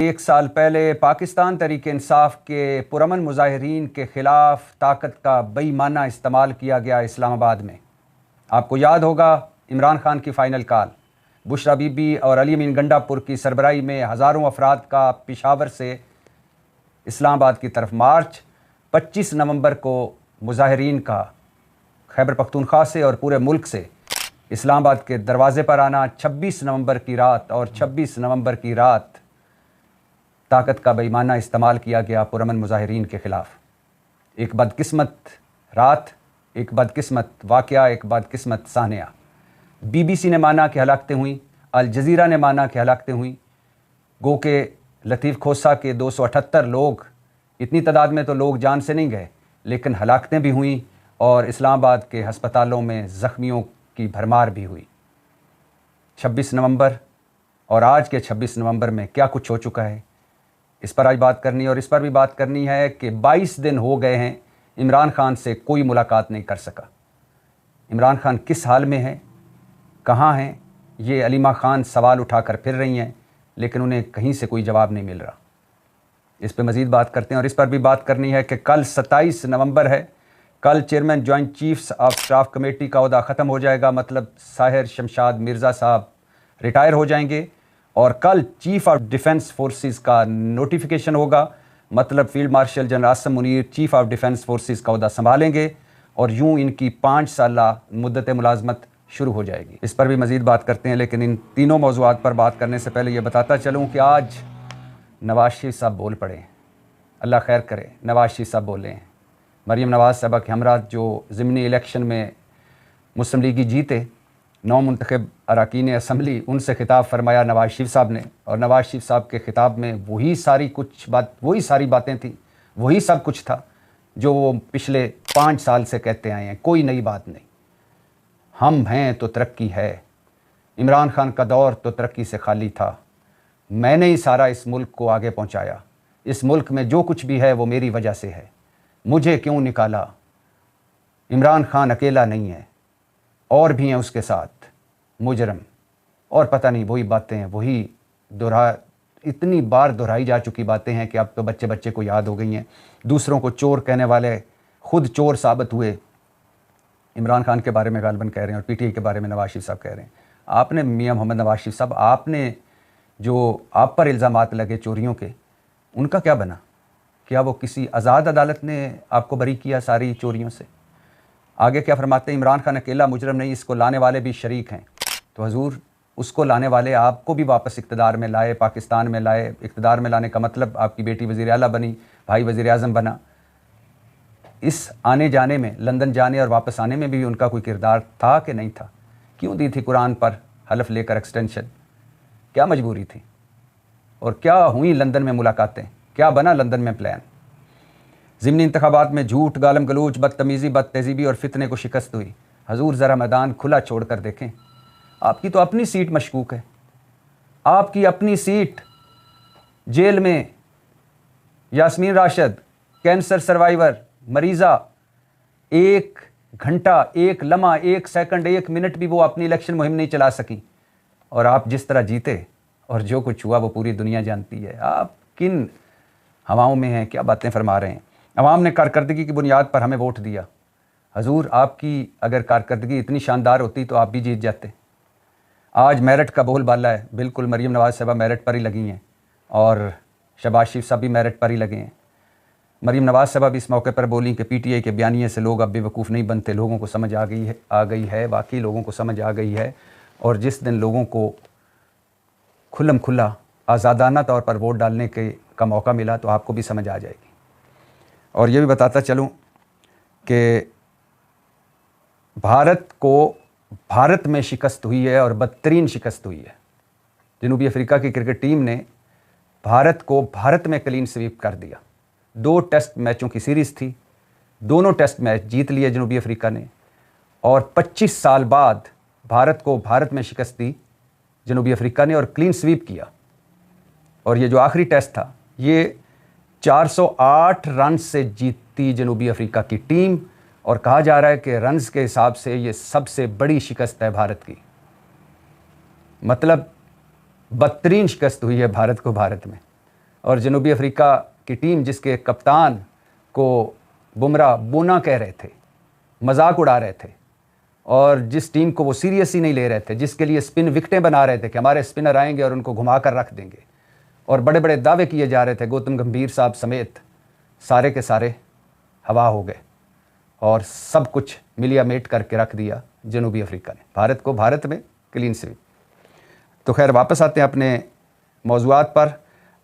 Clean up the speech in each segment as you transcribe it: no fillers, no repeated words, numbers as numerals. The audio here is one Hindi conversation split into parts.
एक साल पहले पाकिस्तान तहरीक-ए-इंसाफ के पुरअमन मुजाहिरीन के ख़िलाफ़ ताकत का बेईमाना इस्तेमाल किया गया इस्लामाबाद में। आपको याद होगा इमरान खान की फ़ाइनल कॉल, बुशरा बीबी और अली अमीन गंडापुर की सरबराही में हज़ारों अफराद का पेशावर से इस्लामाबाद की तरफ मार्च। 25 नवंबर को मुजाहिरीन का खैबर पख्तूनख्वा से और पूरे मुल्क से इस्लामाबाद के दरवाज़े पर आना। 26 नवंबर की रात और 26 नवंबर की रात ताकत का बेईमाना इस्तेमाल किया गया पुरअमन मुजाहिरीन के ख़िलाफ़। एक बदकिस्मत रात, एक बदकिस्मत वाक़या, एक बदकिस्मत सानिया। BBC ने माना कि हलाकतें हुई, अल जज़ीरा ने माना कि हलाकतें हुई। गो के लतीफ़ खोसा के 278 लोग, इतनी तादाद में तो लोग जान से नहीं गए, लेकिन हलाकतें भी हुई और इस्लामाबाद के हस्पतालों में ज़ख्मियों की भरमार भी हुई। 26 नवंबर और आज के 26 नवंबर में क्या कुछ हो चुका है, इस पर आज बात करनी है। और इस पर भी बात करनी है कि 22 दिन हो गए हैं इमरान खान से कोई मुलाकात नहीं कर सका। इमरान खान किस हाल में हैं, कहाँ हैं, ये अलीमा खान सवाल उठाकर फिर रही हैं, लेकिन उन्हें कहीं से कोई जवाब नहीं मिल रहा। इस पर मज़ीद बात करते हैं। और इस पर भी बात करनी है कि कल 27 नवंबर है, कल chairman joint chiefs of staff committee का ओहदा ख़त्म हो जाएगा, मतलब साहिर शमशाद मिर्ज़ा साहब रिटायर हो जाएंगे। और कल चीफ़ ऑफ डिफेंस फोर्सेस का नोटिफिकेशन होगा, मतलब field marshal general Asim Munir chief of defence forces का ओहदा संभालेंगे और यूँ इनकी 5 साला मुद्दत मुलाजमत शुरू हो जाएगी। इस पर भी मज़ीद बात करते हैं, लेकिन इन तीनों मौज़ूआत पर बात करने से पहले ये बताता चलूँ कि आज नवाज शरीफ साहब बोल पड़े हैं। अल्लाह खैर करे, नवाज शरीफ साहब बोले हैं। मरीम नवाज़ साहबा के हमरा जो ज़िमनी इलेक्शन में मुस्लिम लीगी जीते, 9 मुंतखब अरकान असम्बली, उनसे खिताब फरमाया नवाज शरीफ साहब ने। और नवाज शरीफ साहब के ख़िताब में वही सारी बातें थी, वही सब कुछ था जो वो पिछले 5 साल से कहते आए हैं। कोई नई बात नहीं। हम हैं तो तरक्की है, इमरान खान का दौर तो तरक्की से खाली था, मैंने ही सारा इस मुल्क को आगे पहुंचाया, इस मुल्क में जो कुछ भी है वो मेरी वजह से है, मुझे क्यों निकाला, इमरान खान अकेला नहीं है, और भी हैं उसके साथ मुजरम। और पता नहीं वही बातें हैं, वही इतनी बार दोहराई जा चुकी बातें हैं कि अब तो बच्चे बच्चे को याद हो गई हैं। दूसरों को चोर कहने वाले खुद चोर साबित हुए। इमरान खान के बारे में गालिबन कह रहे हैं और PTI के बारे में नवाज शरीफ साहब कह रहे हैं। आपने मियां मोहम्मद नवाज शरीफ साहब, आपने जो आप पर इल्ज़ामात लगे चोरियों के, उनका क्या बना? क्या वो किसी आज़ाद अदालत ने आपको बरी किया सारी चोरियों से? आगे क्या फरमाते हैं, इमरान खान अकेला मुजरम नहीं, इसको लाने वाले भी शरीक हैं। तो हजूर, उसको लाने वाले आपको भी वापस इक़्तिदार में लाए, पाकिस्तान में लाए। इक़्तिदार में लाने का मतलब आपकी बेटी वज़ीर आला बनी, भाई वज़ीर आज़म बना। इस आने जाने में, लंदन जाने और वापस आने में भी उनका कोई किरदार था कि नहीं था? क्यों दी थी कुरान पर हलफ लेकर एक्सटेंशन? क्या मजबूरी थी? और क्या हुई लंदन में मुलाकातें? क्या बना लंदन में प्लान? ज़िमनी इंतखाबात में झूठ, गालम गलूच, बदतमीज़ी, बदतहज़ीबी और फितने को शिकस्त हुई। हजूर ज़रा मैदान खुला छोड़ कर देखें। आपकी तो अपनी सीट मशकूक है, आपकी अपनी सीट। जेल में यास्मीन राशिद, कैंसर सर्वाइवर, मरीज़ा, 1 घंटा, 1 लम्हा, 1 सेकंड, 1 मिनट भी वो अपनी इलेक्शन मुहिम नहीं चला सकी। और आप जिस तरह जीते और जो कुछ हुआ वो पूरी दुनिया जानती है। आप किन हवाओं में हैं, क्या बातें फरमा रहे हैं? अवाम ने कारकर्दगी की बुनियाद पर हमें वोट दिया। हजूर, आपकी अगर कारकर्दगी इतनी शानदार होती तो आप भी जीत जाते। आज मेरिट का बोलबाला है, बिल्कुल मरीम नवाज़ साहबा मेरिट पर ही लगी हैं और शहबाज शरीफ साहब भी मेरिट पर ही लगे हैं। मरीम नवाज़ साहबा भी इस मौके पर बोली कि PTI के बयानिए से लोग अब बेवकूफ़ नहीं बनते, लोगों को समझ आ गई है, वाकई लोगों को समझ आ गई है। और जिस दिन लोगों को खुल्लम खुल्ला आज़ादाना तौर पर वोट डालने का मौका मिला तो आपको भी समझ आ जाएगी। और ये भी बताता चलूँ कि भारत में शिकस्त हुई है और बदतरीन शिकस्त हुई है। जनूबी अफ्रीका की क्रिकेट टीम ने भारत को भारत में क्लीन स्वीप कर दिया। 2 टेस्ट मैचों की सीरीज़ थी, दोनों टेस्ट मैच जीत लिए जनूबी अफ्रीका ने। और 25 साल बाद भारत को भारत में शिकस्त दी जनूबी अफ्रीका ने और क्लीन स्वीप किया। और ये जो आखिरी टेस्ट था, ये 408 रन से जीती जनूबी अफ्रीका की टीम। और कहा जा रहा है कि रन्स के हिसाब से ये सबसे बड़ी शिकस्त है भारत की। मतलब बदतरीन शिकस्त हुई है भारत को भारत में। और जनूबी अफ्रीका की टीम जिसके कप्तान को बुमराह बोना कह रहे थे, मजाक उड़ा रहे थे, और जिस टीम को वो सीरियस ही नहीं ले रहे थे, जिसके लिए स्पिन विकेटें बना रहे थे कि हमारे स्पिनर आएंगे और उनको घुमा कर रख देंगे, और बड़े बड़े दावे किए जा रहे थे, गौतम गंभीर साहब समेत सारे के सारे हवा हो गए और सब कुछ मिलिया मेट करके रख दिया जनूबी अफ्रीका ने भारत को, भारत में क्लीन स्वीप। तो खैर वापस आते हैं अपने मौज़ूआत पर।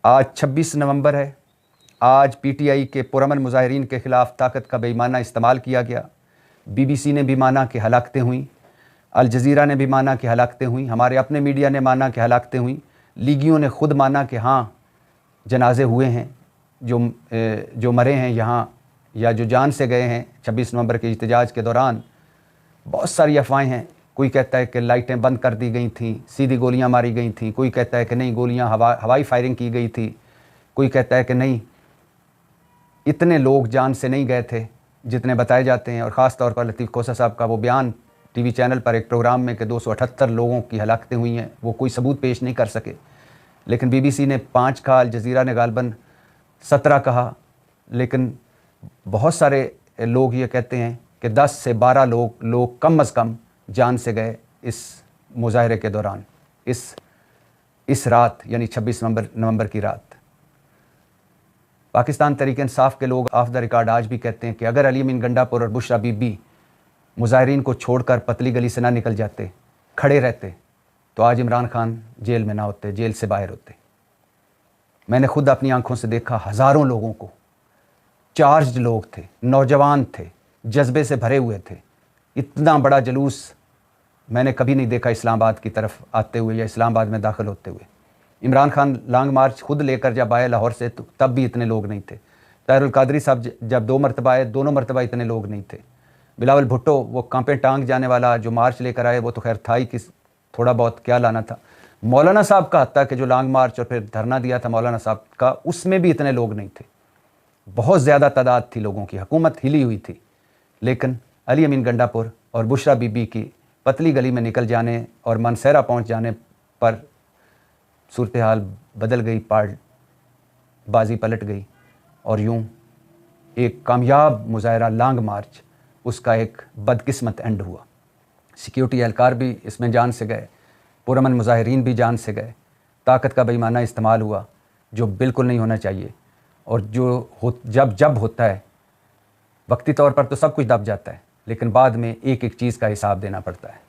आज 26 नवंबर है। आज पीटीआई के पुरअमन मुजाहिरीन के ख़िलाफ़ ताकत का बेईमाना इस्तेमाल किया गया। बीबीसी ने भी माना कि हलाकतें हुई, अल जज़ीरा ने भी माना कि हलाकतें हुई, हमारे अपने मीडिया ने माना कि हलाकतें हुई, लीगियों ने ख़ुद माना कि हाँ जनाजे हुए हैं, जो मरे हैं यहाँ या जो जान से गए हैं 26 नवंबर के एहतजाज के दौरान। बहुत सारी अफवाहें हैं। कोई कहता है कि लाइटें बंद कर दी गई थीं, सीधी गोलियां मारी गई थीं, कोई कहता है कि नहीं गोलियां हवाई फायरिंग की गई थी, कोई कहता है कि नहीं इतने लोग जान से नहीं गए थे जितने बताए जाते हैं। और ख़ास तौर पर लतीफ़ कोसा साहब का वो बयान टीवी चैनल पर एक प्रोग्राम में कि 278 लोगों की हलाकतें हुई हैं, वो कोई सबूत पेश नहीं कर सके। लेकिन बीबीसी ने 5 कहा, अल जज़ीरा ने गालबन 17 कहा, लेकिन बहुत सारे लोग ये कहते हैं कि 10 से 12 लोग कम अज़ कम जान से गए इस मुजाहरे के दौरान, इस रात यानी 26 नवंबर की रात। पाकिस्तान तहरीक इंसाफ के लोग ऑफ द रिकॉर्ड आज भी कहते हैं कि अगर अली अमीन गंडापुर और बुशरा बीबी मुजाहिरीन को छोड़कर पतली गली से ना निकल जाते, खड़े रहते, तो आज इमरान खान जेल में ना होते, जेल से बाहर होते। मैंने खुद अपनी आंखों से देखा, हज़ारों लोगों को, चार्ज्ड लोग थे, नौजवान थे, जज्बे से भरे हुए थे। इतना बड़ा जुलूस मैंने कभी नहीं देखा इस्लामाबाद की तरफ आते हुए या इस्लामाबाद में दाखिल होते हुए। इमरान खान लॉन्ग मार्च खुद लेकर जब आए लाहौर से, तो तब भी इतने लोग नहीं थे। ताहिरुल कादरी साहब जब 2 मरतबा आए, दोनों मरतबा इतने लोग नहीं थे। बिलावल भुट्टो वो कांपे टांग जाने वाला जो मार्च लेकर आए, वो तो खैर था ही कि थोड़ा बहुत क्या लाना था। मौलाना साहब का हत्या कि जो लॉन्ग मार्च और फिर धरना दिया था मौलाना साहब का, उसमें भी इतने लोग नहीं थे। बहुत ज़्यादा तादाद थी लोगों की, हुकूमत हिली हुई थी। लेकिन अली अमीन गंडापुर और बुशरा बीबी की पतली गली में निकल जाने और मनसेरा पहुंच जाने पर सूरत हाल बदल गई, बाजी पलट गई और यूं एक कामयाब मुजाहरा लॉन्ग मार्च, उसका एक बदकिस्मत एंड हुआ। सिक्योरिटी एहलकार भी इसमें जान से गए, पुरअमन मुजाहिरीन भी जान से गए। ताकत का बेईमाना इस्तेमाल हुआ जो बिल्कुल नहीं होना चाहिए, और जब होता है वक्ती तौर पर तो सब कुछ दब जाता है, लेकिन बाद में एक एक चीज़ का हिसाब देना पड़ता है।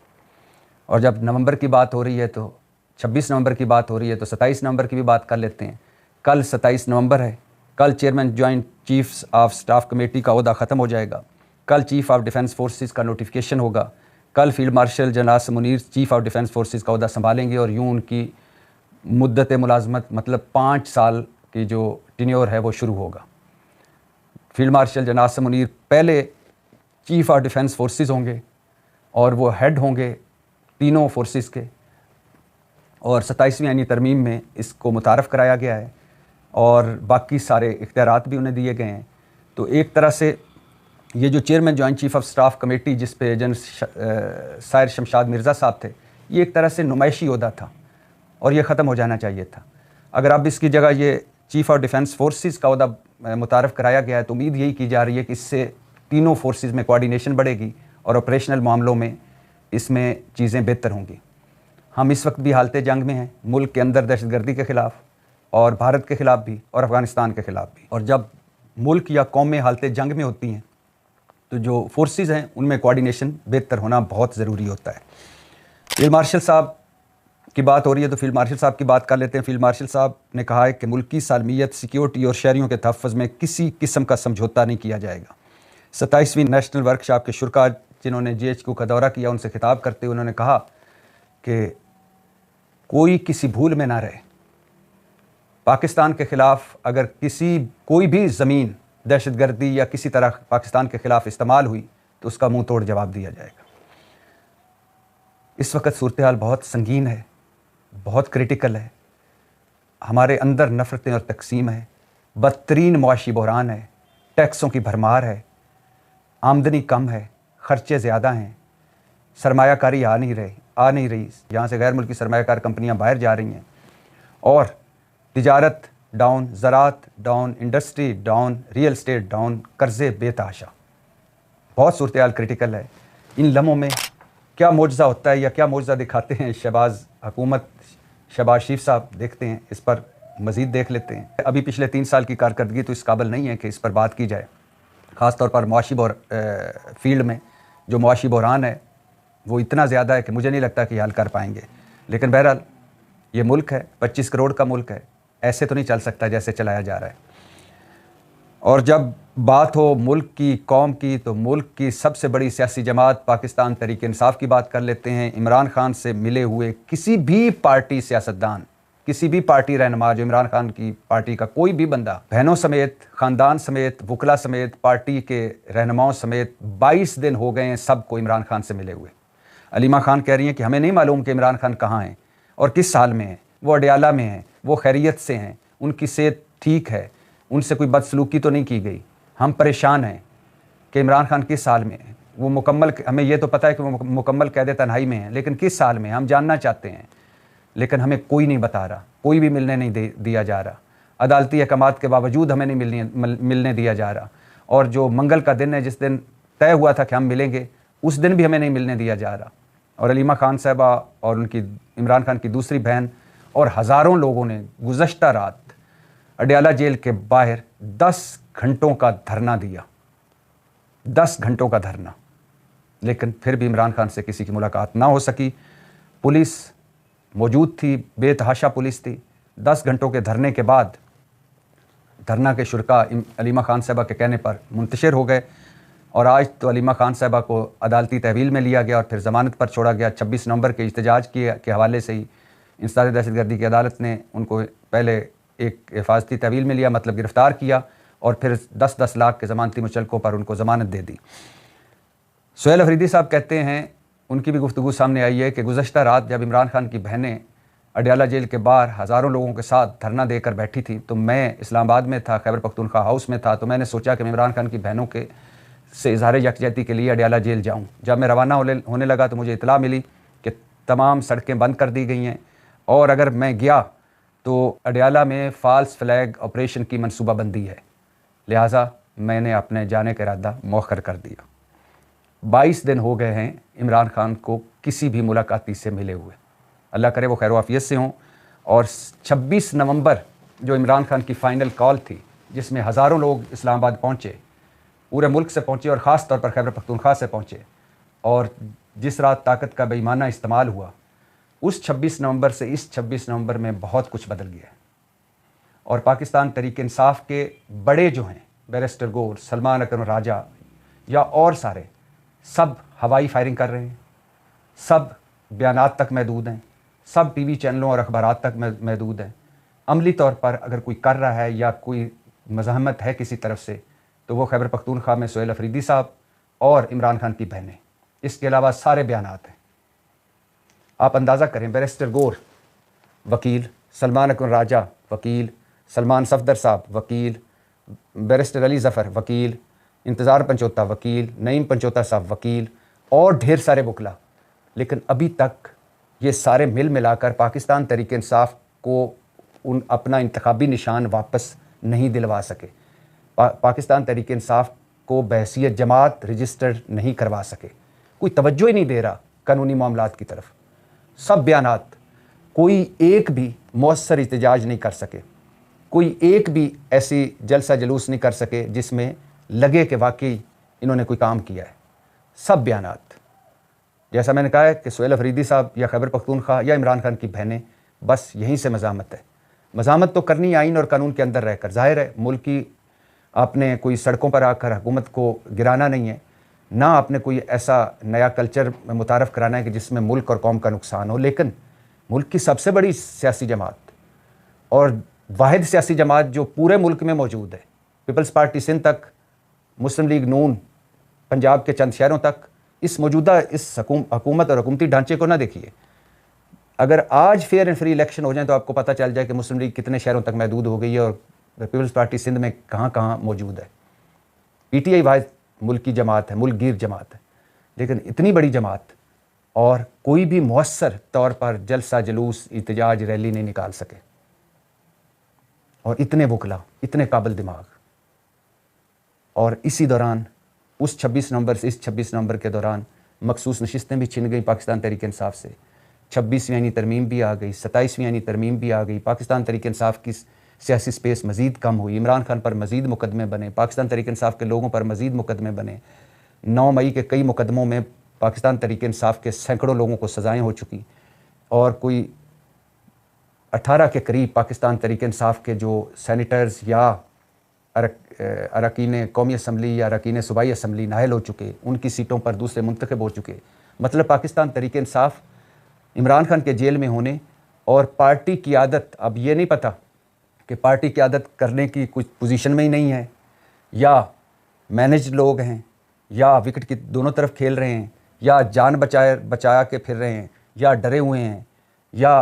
और जब नवंबर की बात हो रही है, तो 26 नवंबर की बात हो रही है, तो 27 नवंबर की भी बात कर लेते हैं। कल 27 नवंबर है। कल chairman joint chiefs of staff committee का ओहदा ख़त्म हो जाएगा। कल चीफ ऑफ डिफेंस फोर्सेस का नोटिफिकेशन होगा। कल फील्ड मार्शल जनाब Asim Munir chief of defence forces का ओहदा संभालेंगे, और यूँ उनकी मुद्दत मुलाजमत मतलब 5 साल की जो टेन्योर है वो शुरू होगा। फील्ड मार्शल जनाब आसिम मुनीर पहले चीफ ऑफ डिफेंस फोर्सेस होंगे और वो हेड होंगे तीनों फोर्सेस के, और 27वीं आईनी तरमीम में इसको मुतारफ़ कराया गया है और बाकी सारे इख्तियारात भी उन्हें दिए गए हैं। तो एक तरह से ये जो chairman joint chief of staff committee जिस पे जनरल सायर शमशाद मिर्ज़ा साहब थे, ये एक तरह से नुमाइशी ओहदा था और ये ख़त्म हो जाना चाहिए था। अगर अब इसकी जगह ये चीफ ऑफ डिफेंस फोर्सेस का ओहदा मुतारफ़ कराया गया है, तो उम्मीद यही की जा रही है कि इससे तीनों फोर्सेस में कोऑर्डिनेशन बढ़ेगी और ऑपरेशनल मामलों में इसमें चीज़ें बेहतर होंगी। हम इस वक्त भी हालत जंग में हैं, मुल्क के अंदर दहशतगर्दी के ख़िलाफ़ और भारत के ख़िलाफ़ भी और अफ़गानिस्तान के ख़िलाफ़ भी। और जब मुल्क या कौमें हालत जंग में होती हैं, तो जो फोर्सेस हैं उनमें कोऑर्डिनेशन बेहतर होना बहुत ज़रूरी होता है। फील्ड मार्शल साहब की बात हो रही है, तो फील्ड मार्शल साहब की बात कर लेते हैं। फील्ड मार्शल साहब ने कहा है कि मुल्क की सालमियत, सिक्योरिटी और शहरियों के तहफ़्फ़ुज़ में किसी किस्म का समझौता नहीं किया जाएगा। 27वीं नेशनल वर्कशॉप के शुरा जिन्होंने GHQ का दौरा किया, उनसे खिताब करते हुए उन्होंने कहा कि कोई किसी भूल में ना रहे। पाकिस्तान के ख़िलाफ़ अगर कोई भी ज़मीन दहशतगर्दी या किसी तरह पाकिस्तान के ख़िलाफ़ इस्तेमाल हुई, तो उसका मुंह तोड़ जवाब दिया जाएगा। इस वक्त सूरत हाल बहुत संगीन है, बहुत क्रिटिकल है। हमारे अंदर नफ़रतें और तकसीम है, बदतरीन मुआशी बहरान है, टैक्सों की भरमार है, आमदनी कम है, ख़र्चे ज़्यादा हैं, सरमायाकारी आ नहीं रही। यहाँ से गैर मुल्की सरमायाकार कंपनियाँ बाहर जा रही हैं और तिजारत डाउन, ज़राअत down, industry down, real estate down, कर्ज़े बेतहाशा। बहुत सूरत हाल क्रिटिकल है। इन लम्हों में क्या मौजज़ा होता है या क्या मौजज़ा दिखाते हैं शहबाज हुकूमत, शहबाज शरीफ साहब, देखते हैं, इस पर मज़ीद देख लेते हैं। अभी पिछले 3 साल की कारकर्दगी तो इस काबिल नहीं है कि इस पर बात की जाए। ख़ास तौर पर मुआशी फील्ड में जो मुआशी बहरान है वो इतना ज़्यादा है कि मुझे नहीं लगता कि हल कर पाएंगे। लेकिन बहरहाल ये मुल्क है, 25 करोड़ का मुल्क है, ऐसे तो नहीं चल सकता जैसे चलाया जा रहा है। और जब बात हो मुल्क की, कौम की, तो मुल्क की सबसे बड़ी सियासी जमात पाकिस्तान तहरीक इंसाफ की बात कर लेते हैं। इमरान खान से मिले हुए किसी भी पार्टी सियासतदान, किसी भी पार्टी रहनुमा, जो इमरान खान की पार्टी का कोई भी बंदा, बहनों समेत, ख़ानदान समेत, वकला समेत, पार्टी के रहनुमाओं समेत 22 दिन हो गए हैं सबको इमरान खान से मिले हुए। अलीमा खान कह रही हैं कि हमें नहीं मालूम कि इमरान खान कहाँ हैं और किस हाल में हैं। वो अडियाला में हैं, वो खैरियत से हैं, उनकी सेहत ठीक है, उनसे कोई बदसलूकी तो नहीं की गई। हम परेशान हैं कि इमरान खान किस हाल में है। वो मुकम्मल, हमें ये तो पता है कि वो मुकम्मल कैद तन्हाई में है, लेकिन किस हाल में हम जानना चाहते हैं। लेकिन हमें कोई नहीं बता रहा, कोई भी मिलने नहीं दिया जा रहा। अदालती अहकामात के बावजूद हमें नहीं मिलने दिया जा रहा। और जो मंगल का दिन है, जिस दिन तय हुआ था कि हम मिलेंगे, उस दिन भी हमें नहीं मिलने दिया जा रहा। और अलीमा खान साहबा और उनकी इमरान खान की दूसरी बहन और हज़ारों लोगों ने गुज़श्ता रात अडियाला जेल के बाहर 10 घंटों का धरना दिया, 10 घंटों का धरना। लेकिन फिर भी इमरान खान से किसी की मुलाकात ना हो सकी। पुलिस मौजूद थी, बेतहाशा पुलिस थी। 10 घंटों के धरने के बाद धरना के शुरका अलीमा खान साहबा के कहने पर मुंतशिर हो गए। और आज तो अलीमा खान साहबा को अदालती तहवील में लिया गया और फिर ज़मानत पर छोड़ा गया। 26 नवंबर के एहतजाज के हवाले से ही इंसदाद दहशतगर्दी की अदालत ने उनको पहले एक हिफाजती तहवील में लिया, मतलब गिरफ़्तार किया, और फिर 10-10 लाख के ज़मानती मुचलकों पर उनको ज़मानत दे दी। सुहेल अफरीदी साहब कहते हैं, उनकी भी गुफ्तगू सामने आई है कि गुज़श्ता रात जब इमरान खान की बहनें अडियाला जेल के बाहर हज़ारों लोगों के साथ धरना देकर बैठी थी, तो मैं इस्लामाबाद में था, खैबर पख्तूनख्वा हाउस में था। तो मैंने सोचा कि मैं इमरान खान की बहनों के से इजहार यकजहती के लिए अडियाला जेल जाऊं। जब मैं रवाना होने लगा तो मुझे इतला मिली कि तमाम सड़कें बंद कर दी गई हैं, और अगर मैं गया तो अडियाला में फ़ाल्स फ्लैग ऑपरेशन की मनसूबाबंदी है। लिहाजा मैंने अपने जाने का इरादा मौखर कर दिया। 22 दिन हो गए हैं इमरान खान को किसी भी मुलाकाती से मिले हुए। अल्लाह करे वो खैर वाफियत से हों। और 26 नवंबर जो इमरान खान की फ़ाइनल कॉल थी, जिसमें हज़ारों लोग इस्लामाबाद पहुँचे, पूरे मुल्क से पहुँचे और ख़ास तौर पर खैबर पख्तूनख्वा से पहुँचे, और जिस रात ताकत का बेईमाना इस्तेमाल हुआ, उस 26 नवंबर से इस 26 नवंबर में बहुत कुछ बदल गया है। और पाकिस्तान तहरीक इंसाफ के बड़े जो हैं, बैरिस्टर गौर, सलमान अकरम राजा या और सारे, सब हवाई फायरिंग कर रहे हैं, सब बयानात तक महदूद हैं, सब टीवी चैनलों और अखबारात तक महदूद हैं। अमली तौर पर अगर कोई कर रहा है या कोई मज़ाहमत है किसी तरफ से, तो वो खैबर पख्तूनख्वा में सुहेल अफरीदी साहब और इमरान खान की बहनें, इसके अलावा सारे बयानात हैं। आप अंदाज़ा करें, बैरिस्टर गौर वकील, सलमान अकरम राजा वकील, सलमान सफदर साहब वकील, बैरिस्टर अली ज़फ़र वकील, इंतज़ार पंचोता वकील, नईम पंचोता साहब वकील, और ढेर सारे वकला। लेकिन अभी तक ये सारे मिल मिलाकर पाकिस्तान तहरीक इंसाफ को अपना इंतखाबी निशान वापस नहीं दिलवा सके। पाकिस्तान तहरीक इंसाफ को बहैसियत जमात रजिस्टर नहीं करवा सके। कोई तवज्जो ही नहीं दे रहा कानूनी मामलात की तरफ। सब बयानात, कोई एक भी मौसर एहतजाज नहीं कर सके, कोई एक भी ऐसी जलसा जलूस नहीं कर सके जिसमें लगे कि वाकई इन्होंने कोई काम किया है। सब बयानात, जैसा मैंने कहा है कि सुहेल अफरीदी साहब या खैबर पख्तूनख्वा या इमरान खान की बहनें, बस यहीं से मज़ामत है। मज़ामत तो करनी आइन और कानून के अंदर रहकर। ज़ाहिर है मुल्क की आपने कोई सड़कों पर आकर हुकूमत को गिराना नहीं है, ना आपने कोई ऐसा नया कल्चर मुतारफ़ कराना है कि जिसमें मुल्क और कौम का नुकसान हो। लेकिन मुल्क की सबसे बड़ी सियासी जमात और वाहिद सियासी जमात जो पूरे मुल्क में मौजूद है, पीपल्स पार्टी सिंध तक, मुस्लिम लीग नून पंजाब के चंद शहरों तक, इस मौजूदा इस हुकूमत और हुकूमती ढांचे को ना देखिए। अगर आज फेयर एंड फ्री इलेक्शन हो जाए तो आपको पता चल जाए कि मुस्लिम लीग कितने शहरों तक महदूद हो गई है और पीपल्स पार्टी सिंध में कहाँ कहाँ मौजूद है। PTI वाहिद मुल्क की जमात है, मुल्क गिर जमात है। लेकिन इतनी बड़ी जमात और कोई भी मौसर तौर पर जलसा जलूस एहतजाज रैली नहीं निकाल सके। और इतने वकला, इतने काबिल दिमाग। और इसी दौरान उस 26 नवंबर से इस 26 नवंबर के दौरान मखसूस नशिस्तें भी छिन गई पाकिस्तान तहरीक इंसाफ से। 26वीं यानी तरमीम भी आ गई, 27वीं यानी तरमीम भी आ गई। पाकिस्तान तहरीक इंसाफ की सियासी स्पेस मज़ीद कम हुई। इमरान खान पर मज़ीद मुकदमे बने, पाकिस्तान तहरीक इंसाफ के लोगों पर मज़ीद मुकदमे बने। 9 मई के कई मुकदमों में पाकिस्तान तहरीक इंसाफ के सैकड़ों लोगों को सज़ाएँ हो चुकी और कोई 18 के करीब पाकिस्तान तहरीक इंसाफ के जो सैनिटर्स या अरकान कौमी असम्बली या अरकान सूबाई असम्बली नाहल हो चुके, उनकी सीटों पर दूसरे मुंतखब हो चुके। मतलब पाकिस्तान तहरीक इंसाफ इमरान खान के जेल में होने और पार्टी की आदत, अब ये नहीं पता कि पार्टी की आदत करने की कुछ पोजीशन में ही नहीं है, या मैनेज लोग हैं, या विकेट की दोनों तरफ खेल रहे हैं, या जान बचाया के फिर रहे हैं, या डरे हुए हैं, या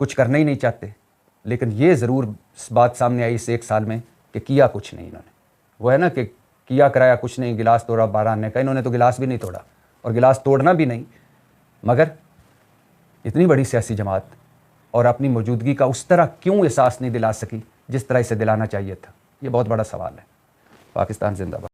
कुछ करना ही नहीं चाहते। लेकिन ये ज़रूर बात सामने आई इस 1 साल में कि किया कुछ नहीं इन्होंने। वो है ना कि किया कराया कुछ नहीं, गिलास तोड़ा 12 आने का। इन्होंने तो गिलास भी नहीं तोड़ा और गिलास तोड़ना भी नहीं, मगर इतनी बड़ी सियासी जमात और अपनी मौजूदगी का उस तरह क्यों एहसास नहीं दिला सकी जिस तरह इसे दिलाना चाहिए था। ये बहुत बड़ा सवाल है। पाकिस्तान जिंदाबाद।